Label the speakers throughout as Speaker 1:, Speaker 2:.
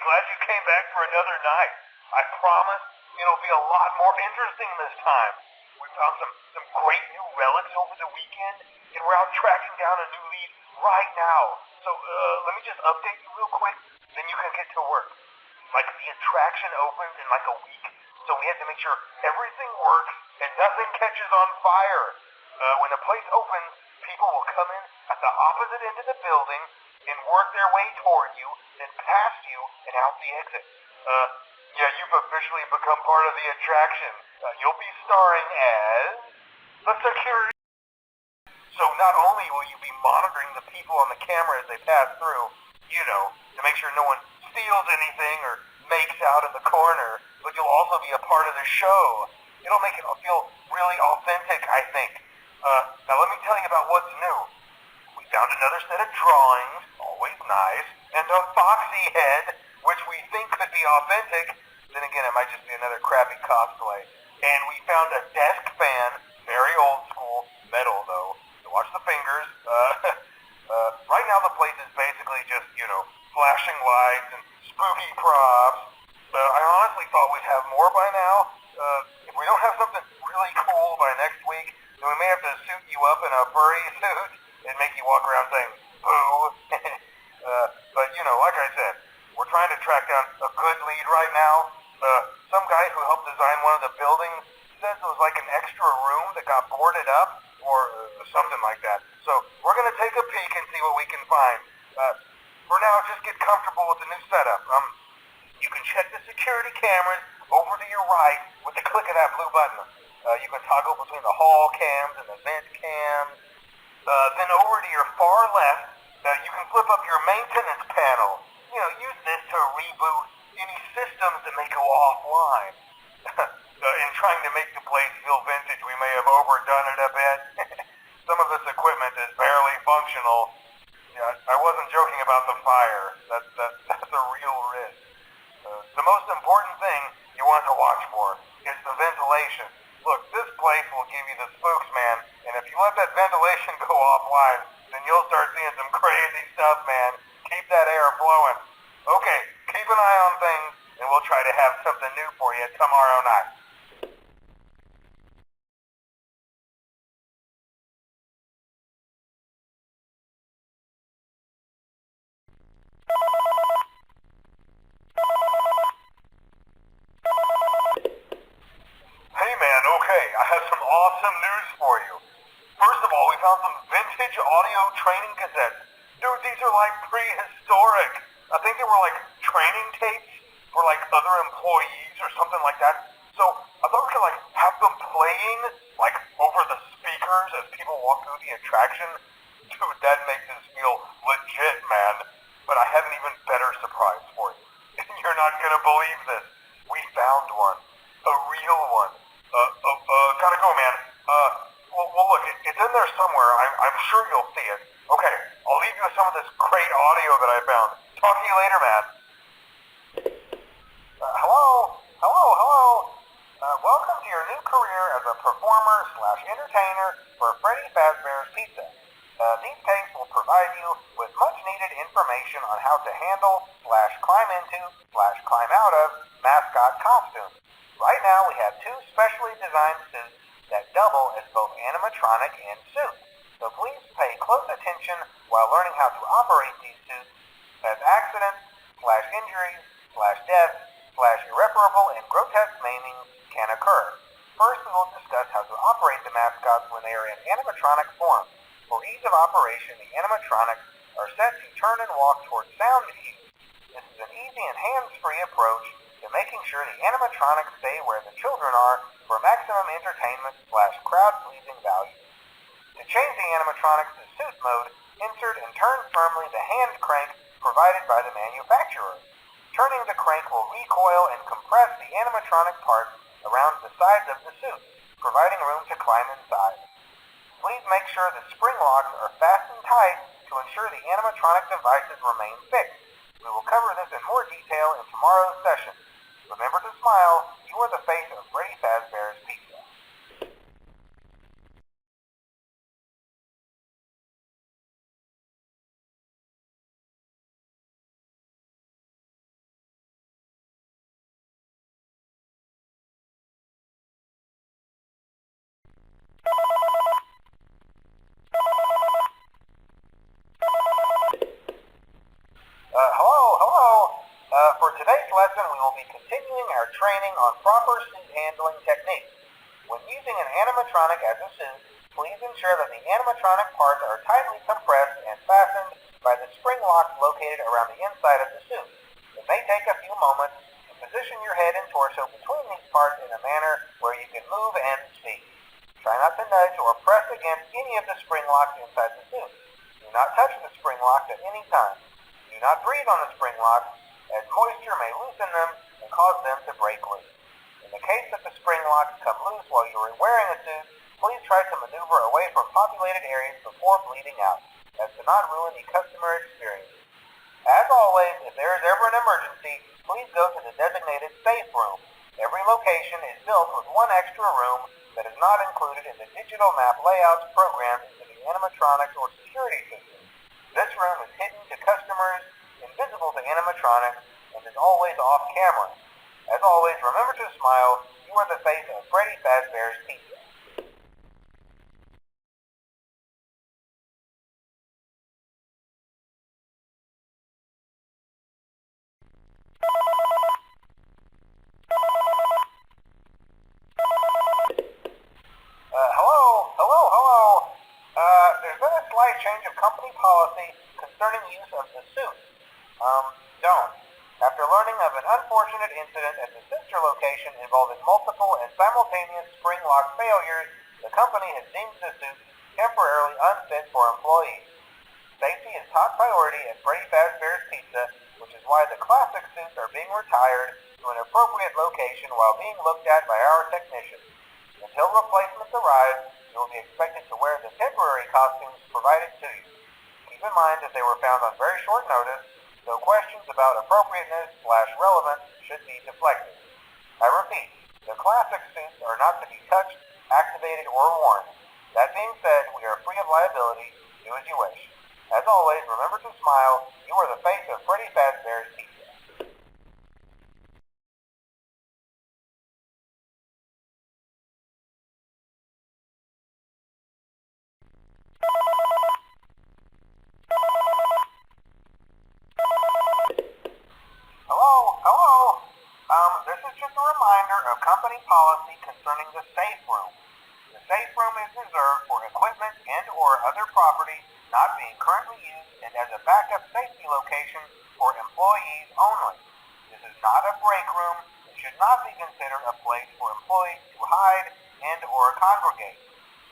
Speaker 1: glad you came back for another night. I promise it'll be a lot more interesting this time. We found some great new relics over the weekend, and we're out tracking down a new lead right now. So, let me just update you real quick, then you can get to work. Like, the attraction opens in like a week, so we have to make sure everything works and nothing catches on fire. When the place opens, people will come in at the opposite end of the building and work their way toward you, then past you and out the exit. Yeah, you've officially become part of the attraction. You'll be starring as the security. So not only will you be monitoring the people on the camera as they pass through, to make sure no one steals anything or makes out in the corner, but you'll also be a part of the show. It'll make it feel really authentic, I think. Now let me tell you about what's new. We found another set of drawings, always nice, and a foxy head, which we think could be authentic. Then again, it might just be another crappy cosplay. And we found a desk fan, very old school, metal though. So watch the fingers. Right now the place is basically just, flashing lights and spooky props. I honestly thought we'd have more by now. If we don't have something really cool by next week, then we may have to suit you up in a furry suit and make you walk around saying, boo. But, like I said, we're trying to track down a good lead right now. Some guy who helped design one of the buildings says it was like an extra room that got boarded up, or something like that. So we're going to take a peek and see what we can find. For now, just get comfortable with the new setup. You can check the security cameras over to your right with the click of that blue button. You can toggle between the hall cams and the vent cams. Then over to your far left, you can flip up your maintenance panel. Use this to reboot any systems that may go offline. In trying to make the place feel vintage, we may have overdone it a bit. Some of this equipment is barely functional. Yeah, I wasn't joking about the fire. That's a real risk. The most important thing you want to watch for is the ventilation. Look, this place will give you the spooks, man, and if you let that ventilation go offline, then you'll start seeing some crazy stuff, man. Keep that air flowing. Okay, keep an eye on things, and we'll try to have something new for you tomorrow night. Hey man, okay, I have some awesome news for you. First of all, we found some vintage audio training cassettes. Dude, these are like prehistoric. I think they were like training tapes for like other employees or something like that. So I thought we could like have them playing like over the speakers as people walk through the attraction. Dude, that makes us feel legit, man. But I have an even better surprise for you. You're not gonna believe this. We found one. A real one. Gotta go, man. Well, look, it's in there somewhere. I'm sure you'll see it. Okay, I'll leave you with some of this great audio that I found. Talk to you later, man. Hello. Welcome to your new career as a performer/entertainer for Freddy Fazbear's Pizza. These tapes will provide you with much-needed information on how to handle/climb into/climb out of mascot costumes. Right now, we have two specially designed suits that double as both animatronic and suit. So please pay close attention while learning how to operate these suits, as accidents/injuries/death/irreparable and grotesque maiming can occur. First, we will discuss how to operate the mascots when they are in animatronic form. For ease of operation, the animatronics are set to turn and walk towards sound cues. This is an easy and hands-free approach to making sure the animatronics stay where the children are for maximum entertainment/crowd-pleasing value. To change the animatronics to suit mode, insert and turn firmly the hand crank provided by the manufacturer. Turning the crank will recoil and compress the animatronic parts around the sides of the suit, providing room to climb inside. Please make sure the spring locks are fastened tight to ensure the animatronic devices remain fixed. We will cover this in more detail in tomorrow's session. Remember to smile. You are the face of Freddy Fazbear's Pizza. For today's lesson, we will be continuing our training on proper suit handling techniques. When using an animatronic as a suit, please ensure that the animatronic parts are tightly compressed and fastened by the spring locks located around the inside of the suit. It may take a few moments to position your head and torso between these parts in a manner where you can move and speak. Try not to nudge or press against any of the spring locks inside the suit. Do not touch the spring locks at any time. Do not breathe on the spring locks, as moisture may loosen them and cause them to break loose. In the case that the spring locks come loose while you are wearing a suit, please try to maneuver away from populated areas before bleeding out, as to not ruin the customer experience. As always, if there is ever an emergency, please go to the designated safe room. Every location is built with one extra room that is not included in the digital map layouts programmed into the animatronics or security system. This room is hidden to customers, invisible to animatronics, and is always off camera. As always, remember to smile. You are the face of Freddy Fazbear's Pizza. Hello. There's been a slight change of company policy concerning use of the suit. Don't. After learning of an unfortunate incident at the sister location involving multiple and simultaneous spring lock failures, the company has deemed the suit temporarily unfit for employees. Safety is top priority at Freddy Fazbear's Pizza, which is why the classic suits are being retired to an appropriate location while being looked at by our technicians. Until replacements arrive, you will be expected to wear the temporary costumes provided to you. Keep in mind that they were found on very short notice, so questions about appropriateness/relevance should be deflected. I repeat, the classic suits are not to be touched, activated, or worn. That being said, we are free of liability. Do as you wish. As always, remember to smile. You are the face of Freddy Fazbear's Pizza. Hello. This is just a reminder of company policy concerning the safe room. The safe room is reserved for equipment and or other property not being currently used and as a backup safety location for employees only. This is not a break room and should not be considered a place for employees to hide and or congregate.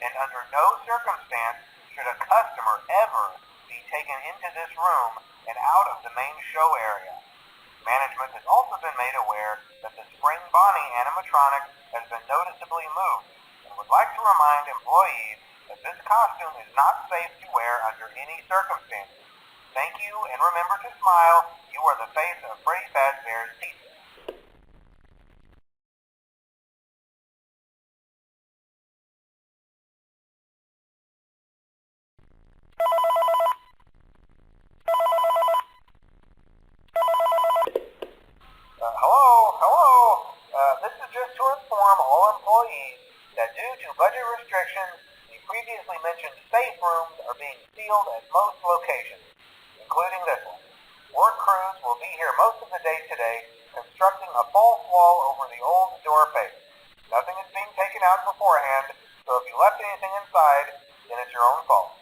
Speaker 1: And under no circumstance should a customer ever be taken into this room and out of the main show area. Management has also been made aware that the Spring Bonnie animatronic has been noticeably moved and would like to remind employees that this costume is not safe to wear under any circumstances. Thank you, and remember to smile. You are the face of Freddy Fazbear's Pizza. Hello. This is just to inform all employees that due to budget restrictions, the previously mentioned safe rooms are being sealed at most locations, including this one. Work crews will be here most of the day today, constructing a false wall over the old door face. Nothing is being taken out beforehand, so if you left anything inside, then it's your own fault.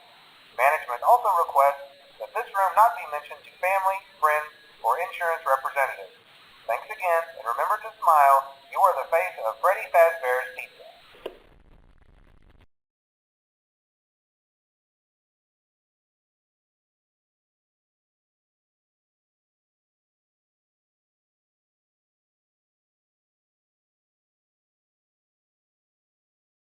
Speaker 1: Management also requests that this room not be mentioned to family, friends, or insurance representatives. Thanks again, and remember to smile. You are the face of Freddy Fazbear.